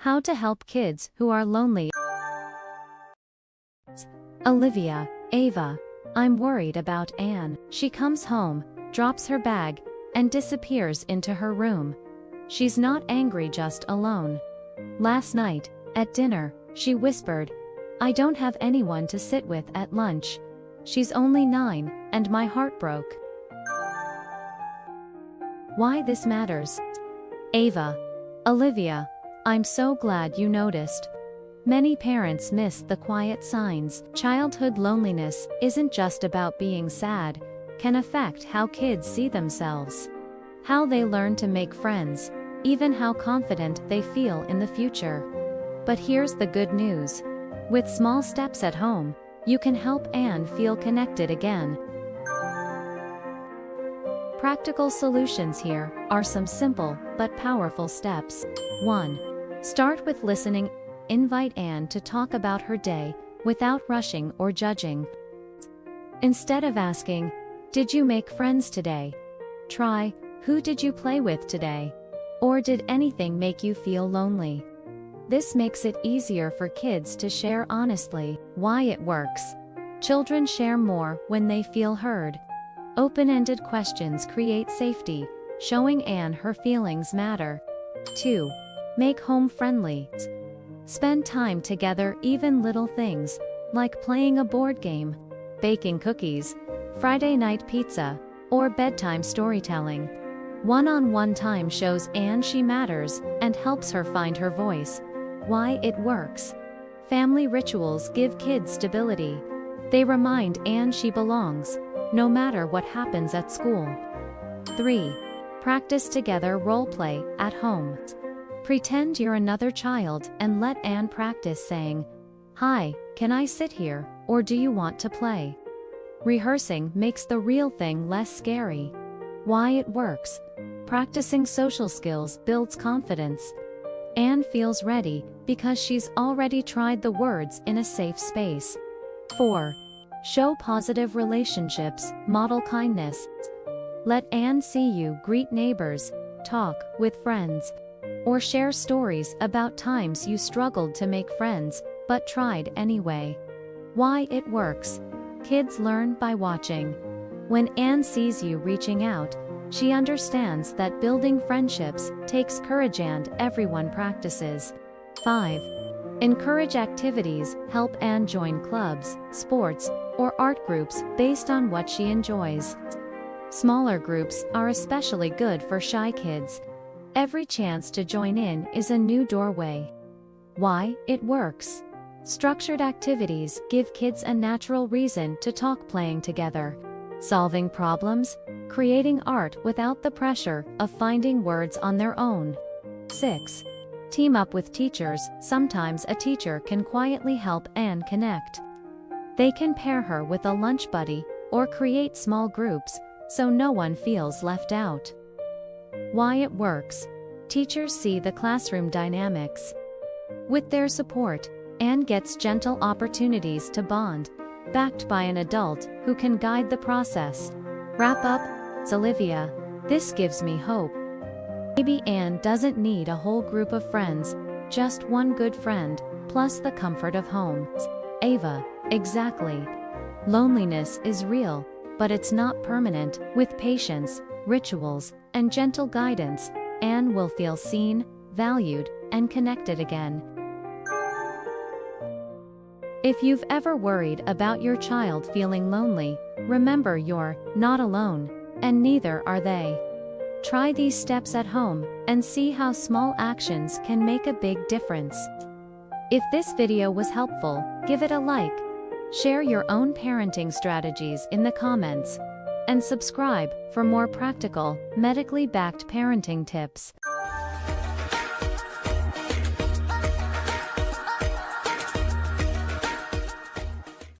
How to help kids who are lonely. Olivia, Ava. I'm worried about Anne. She comes home, drops her bag, and disappears into her room. She's not angry, just alone. Last night, at dinner, she whispered, "I don't have anyone to sit with at lunch." She's only 9, and my heart broke. Why this matters. Ava. Olivia, I'm so glad you noticed. Many parents miss the quiet signs. Childhood loneliness isn't just about being sad, can affect how kids see themselves, how they learn to make friends, even how confident they feel in the future. But here's the good news. With small steps at home, you can help Anne feel connected again. Practical solutions. Here are some simple but powerful steps. 1. Start with listening. Invite Anne to talk about her day without rushing or judging. Instead of asking, "Did you make friends today?" try, "Who did you play with today?" Or, "Did anything make you feel lonely?" This makes it easier for kids to share honestly. Why it works. Children share more when they feel heard. Open-ended questions create safety, showing Anne her feelings matter. 2. Make home friendly. Spend time together, even little things, like playing a board game, baking cookies, Friday night pizza, or bedtime storytelling. One-on-one time shows Anne she matters and helps her find her voice. Why it works. Family rituals give kids stability. They remind Anne she belongs, no matter what happens at school. 3. Practice together role-play at home. Pretend you're another child and let Anne practice saying, "Hi, can I sit here, or do you want to play?" Rehearsing makes the real thing less scary. Why it works. Practicing social skills builds confidence. Anne feels ready because she's already tried the words in a safe space. 4. Show positive relationships, model kindness. Let Anne see you greet neighbors, talk with friends, or share stories about times you struggled to make friends, but tried anyway. Why it works. Kids learn by watching. When Anne sees you reaching out, she understands that building friendships takes courage and everyone practices. 5. Encourage activities. Help Anne join clubs, sports, or art groups based on what she enjoys. Smaller groups are especially good for shy kids. Every chance to join in is a new doorway. Why it works. Structured activities give kids a natural reason to talk, playing together, solving problems, creating art without the pressure of finding words on their own. 6. Team up with teachers. Sometimes a teacher can quietly help Anne connect. They can pair her with a lunch buddy or create small groups so no one feels left out. Why it works. Teachers see the classroom dynamics. With their support, Anne gets gentle opportunities to bond, backed by an adult who can guide the process. Wrap up. Olivia. This gives me hope. Maybe Anne doesn't need a whole group of friends, just one good friend, plus the comfort of home. Ava. Exactly. Loneliness is real, but it's not permanent. With patience, rituals, and gentle guidance, Anne will feel seen, valued, and connected again. If you've ever worried about your child feeling lonely, remember you're not alone, and neither are they. Try these steps at home and see how small actions can make a big difference. If this video was helpful, give it a like, share your own parenting strategies in the comments, and subscribe for more practical, medically backed parenting tips.